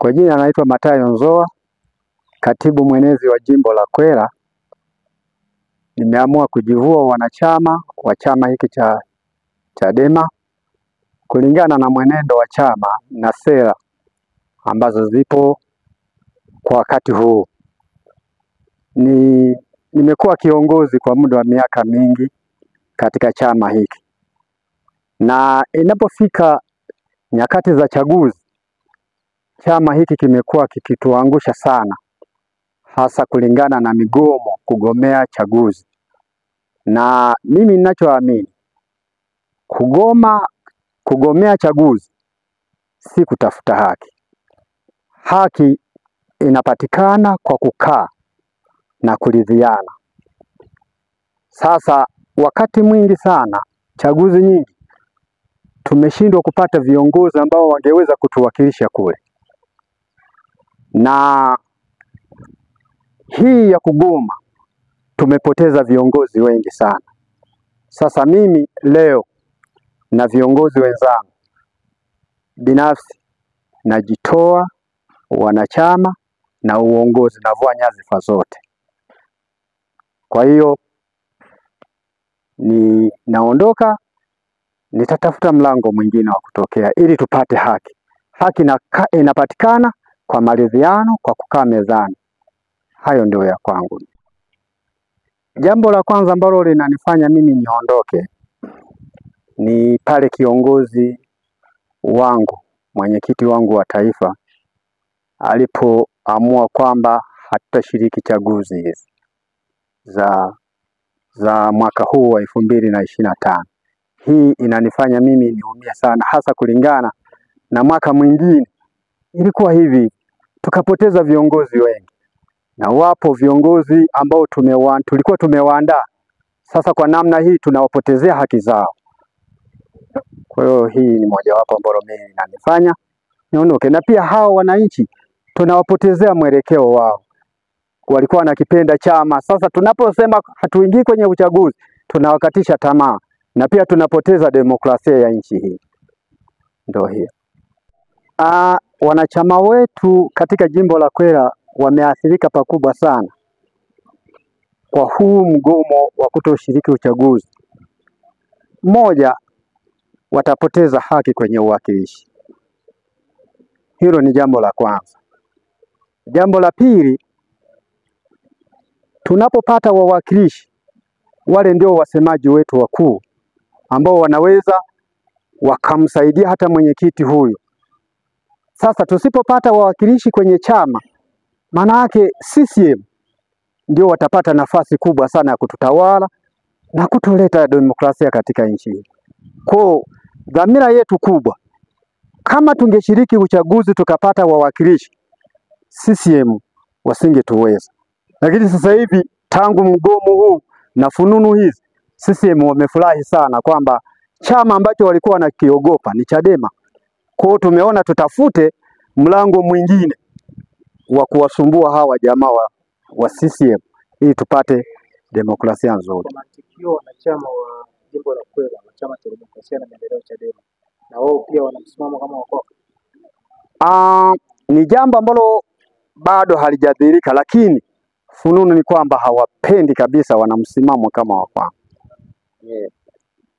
Kwa jina anaitwa Mathayo Nzoa, katibu mwenezi wa jimbo la Kwela. Nimeamua kujivua wanachama wa chama hiki cha Chadema kulingana na mwenendo wa chama na sera ambazo zipo kwa wakati huu. Nimekuwa kiongozi kwa muda wa miaka mingi katika chama hiki, na inapofika nyakati za chaguzi, chama hiki kimekuwa kikituangusha sana, hasa kulingana na migomo kugomea chaguzi. Na mimi ninachoamini, kugomea chaguzi si kutafuta haki. Haki inapatikana kwa kukaa na kuridhiana. Sasa wakati mwingi sana, chaguzi nyingi, tumeshindwa kupata viongozi ambao wangeweza kutuwakilisha kule. Na hii ya kugoma, tumepoteza viongozi wengi sana. Sasa mimi leo na viongozi wenzangu binafsi najitoa wanachama na uongozi, navua nyadhifa zote. Kwa hiyo naondoka, nitatafuta mlango mwingine wa kutokea ili tupate haki. Haki inapatikana kwa maridhiano, kwa kukaa mezani. Hayo ndio ya kwangu. Jambo la kwanza ambalo linanifanya mimi niondoke ni pale kiongozi wangu, mwenyekiti wangu wa taifa, alipoamua kwamba hatashiriki chaguzi hizi za mwaka huu wa 2025. Hii inanifanya mimi niumie sana, hasa kulingana na mwaka mwingine ilikuwa hivi, tukapoteza viongozi wengi. Na wapo viongozi ambao tulikuwa tumewaandaa. Sasa kwa namna hii tunawapotezea haki zao. Kwa hiyo hii ni mojawapo ambalo mimi inanifanya niondoke. Na pia hao wananchi tunawapotezea mwelekeo wao. Walikuwa wanakipenda chama. Sasa tunaposema hatuingii kwenye uchaguzi, tunawakatisha tamaa. Na pia tunapoteza demokrasia ya nchi hii. Ndio hiyo. Wanachama wetu katika jimbo la Kwela wameathirika pakubwa sana kwa huu mgomo wa kutoshiriki uchaguzi. Moja, watapoteza haki kwenye uwakilishi. Hilo ni jambo la kwanza. Jambo la pili, tunapopata wawakilishi, wale ndio wasemaji wetu wakuu ambao wanaweza wakamsaidia hata mwenyekiti huyu. Sasa tusipopata wawakilishi kwenye chama, maana yake CCM ndio watapata nafasi kubwa sana ya kututawala na kutuleta demokrasia katika nchi hii. Kwa dhamira yetu kubwa, kama tungeshiriki uchaguzi tukapata wawakilishi, CCM wasingetuweza. Lakini sasa hivi tangu mgomo huu na fununu hizi, CCM wamefurahi sana kwamba chama ambacho walikuwa wanakiogopa ni Chadema. Kwa hiyo tumeona tutafute mlango mwingine wa kuwasumbua hawa jamaa wa CCM ili tupate demokrasia nzuri. Kwa matukio wanachama wa jimbo la Kwela, chama cha demokrasia na maendeleo Chadema, na wao pia wanamsimama kama wako. Ni jambo ambalo bado halijadhihirika, lakini fununu ni kwamba hawapendi kabisa, wanamsimamo kama wako.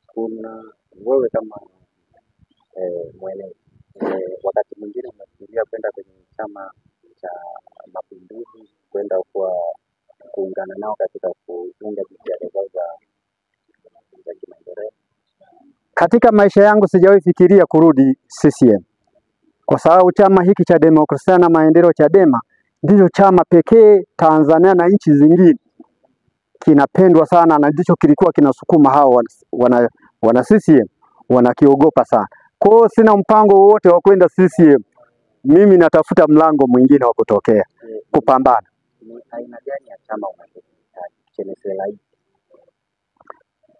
Kuna wewe kama mwenezi, wakati mwingine unafikiria kwenda kwenye chama cha Mapinduzi, kwenda kuungana nao katika kuunga jitihada zao za kimaendeleo? Katika maisha yangu sijawahi fikiria kurudi CCM, kwa sababu chama hiki cha demokrasia na maendeleo Chadema ndicho chama pekee Tanzania na nchi zingine kinapendwa sana, na ndicho kilikuwa kinasukuma hao wana CCM wanakiogopa sana. Kwa hiyo sina mpango wote wa kwenda CCM. Mimi natafuta mlango mwingine wa kutokea kupambana. Ni aina gani ya chama unachokihitaji chenye sera hii?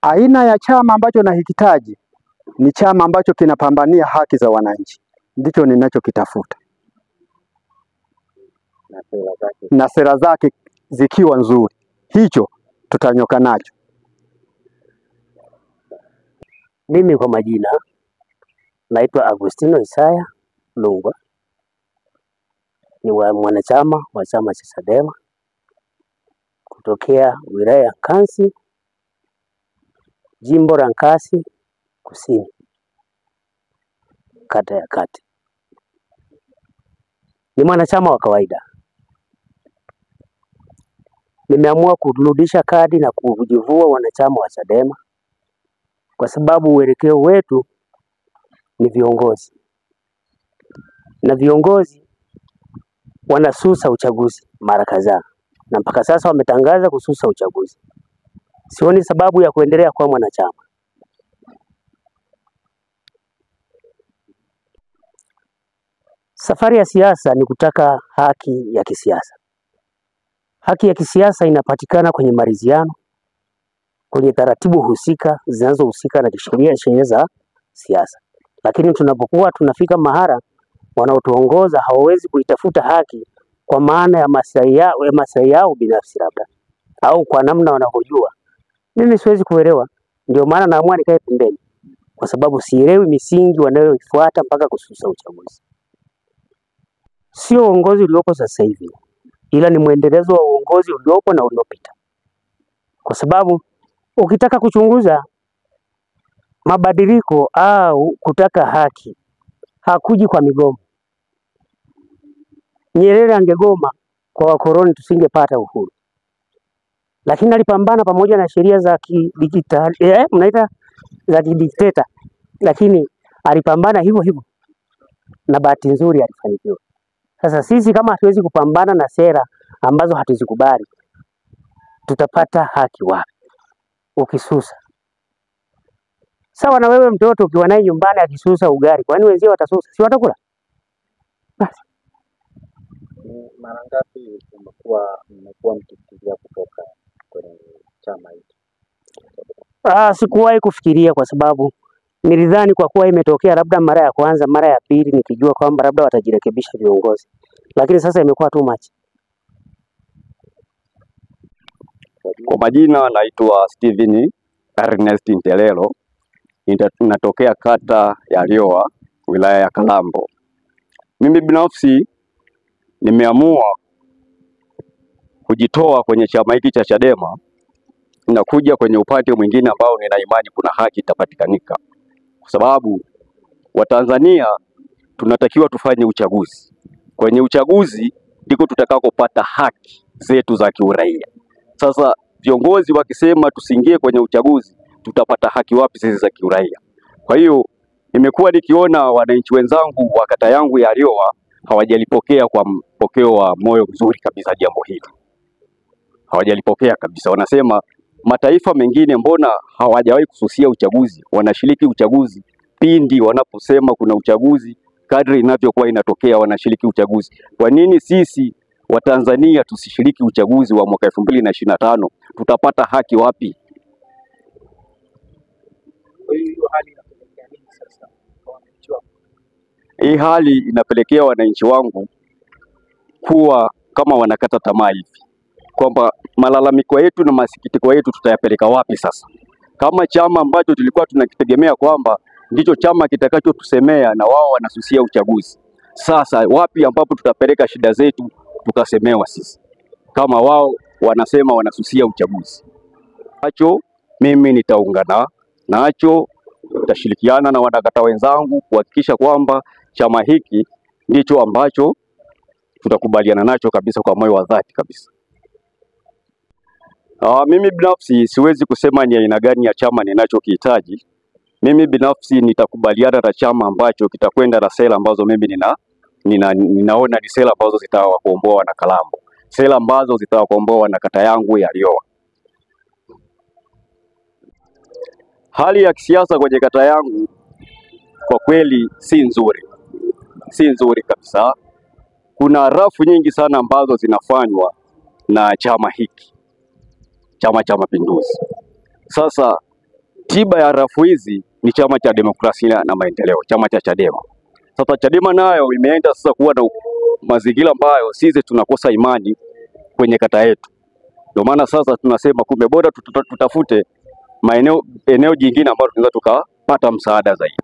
Aina ya chama ambacho nahitaji ni chama ambacho kinapambania haki za wananchi. Ndicho ninachokitafuta. Na sera zake zikiwa nzuri, hicho tutanyoka nacho. Mimi kwa majina naitwa Agustino Isaya Lungwa, ni mwanachama wa chama cha Chadema kutokea wilaya ya Nkasi, jimbo la Nkasi Kusini, kata ya Kati. Ni mwanachama wa kawaida. Nimeamua kurudisha kadi na kujivua wanachama wa Chadema kwa sababu uelekeo wetu ni viongozi, na viongozi wanasusa uchaguzi mara kadhaa, na mpaka sasa wametangaza kususa uchaguzi. Sioni sababu ya kuendelea kuwa mwanachama. Safari ya siasa ni kutaka haki ya kisiasa. Haki ya kisiasa inapatikana kwenye maridhiano, kwenye taratibu husika zinazohusika na sheria za siasa. Lakini tunapokuwa tunafika mahara wanaotuongoza hawawezi kuitafuta haki kwa maana ya maslahi yao binafsi labda, au kwa namna wanavyojua, mimi siwezi kuelewa. Ndio maana naamua nikae pembeni, kwa sababu sielewi misingi wanayoifuata mpaka kususa uchaguzi. Sio uongozi uliopo sasa hivi, ila ni mwendelezo wa uongozi uliopo na uliopita. Kwa sababu ukitaka kuchunguza mabadiliko au kutaka haki, hakuji kwa migomo. Nyerere angegoma kwa wakoloni tusingepata uhuru. Lakini alipambana pamoja na sheria za kidijitali, mnaita za kidikteta, lakini alipambana hivyo hivyo na bahati nzuri alifanikiwa. Sasa sisi kama hatuwezi kupambana na sera ambazo hatuzikubali, tutapata haki wapi? Ukisusa sawa na wewe mtoto ukiwa naye nyumbani akisusa ugali, kwani wenzio watasusa? Si watakula? Basi. Mara ngapi mmekuwa mkifikiria kutoka kwenye chama hiki? Sikuwahi kufikiria, kwa sababu nilidhani kwa kuwa imetokea labda mara ya kwanza, mara ya pili, nikijua kwamba labda watajirekebisha viongozi, lakini sasa imekuwa too much. Kwa majina naitwa Steven Ernest Ntelelo, natokea kata ya Riowa, wilaya ya Kalambo. Mimi binafsi nimeamua kujitoa kwenye chama hiki cha Chadema na kuja kwenye upande mwingine ambao nina imani kuna haki itapatikanika, kwa sababu Watanzania tunatakiwa tufanye uchaguzi. Kwenye uchaguzi ndiko tutakakopata haki zetu za kiuraia. Sasa viongozi wakisema tusiingie kwenye uchaguzi, tutapata haki wapi sisi za kiuraia? Kwa hiyo nimekuwa nikiona wananchi wenzangu wa kata yangu ya Riowa hawajalipokea kwa mpokeo wa moyo mzuri kabisa jambo hili. Hawajalipokea kabisa. Wanasema mataifa mengine mbona hawajawahi kususia uchaguzi, wanashiriki uchaguzi pindi wanaposema kuna uchaguzi, kadri inavyokuwa inatokea wanashiriki uchaguzi. Kwa nini sisi wa Tanzania tusishiriki uchaguzi wa mwaka 2025? Tutapata haki wapi? Hii hali inapelekea wananchi wangu kuwa kama wanakata tamaa hivi, kwamba malalamiko yetu na masikitiko yetu tutayapeleka wapi sasa? Kama chama ambacho tulikuwa tunakitegemea kwamba ndicho chama kitakachotusemea na wao wanasusia uchaguzi, sasa wapi ambapo tutapeleka shida zetu tukasemewa sisi, kama wao wanasema wanasusia uchaguzi? Hacho mimi nitaungana nacho, tutashirikiana na wanakata wenzangu kuhakikisha kwamba chama hiki ndicho ambacho tutakubaliana nacho kabisa kwa moyo wa dhati kabisa. Mimi binafsi siwezi kusema ni aina gani ya chama ninachokihitaji. Mimi binafsi nitakubaliana na chama ambacho kitakwenda na sera ambazo mimi ninaona ni sera ambazo zitawakomboa wana Kalambo, sera ambazo zitawakomboa wana kata yangu ya Riowa. Hali ya kisiasa kwenye kata yangu kwa kweli si nzuri kabisa. Kuna rafu nyingi sana ambazo zinafanywa na chama hiki, Chama cha Mapinduzi. Sasa tiba ya rafu hizi ni Chama cha Demokrasia na Maendeleo, chama cha Chadema. Sasa Chadema nayo imeenda sasa kuwa na mazingira ambayo sisi tunakosa imani kwenye kata yetu. Ndio maana sasa tunasema kumbe bora tutafute eneo jingine ambalo tunaweza tukapata msaada zaidi.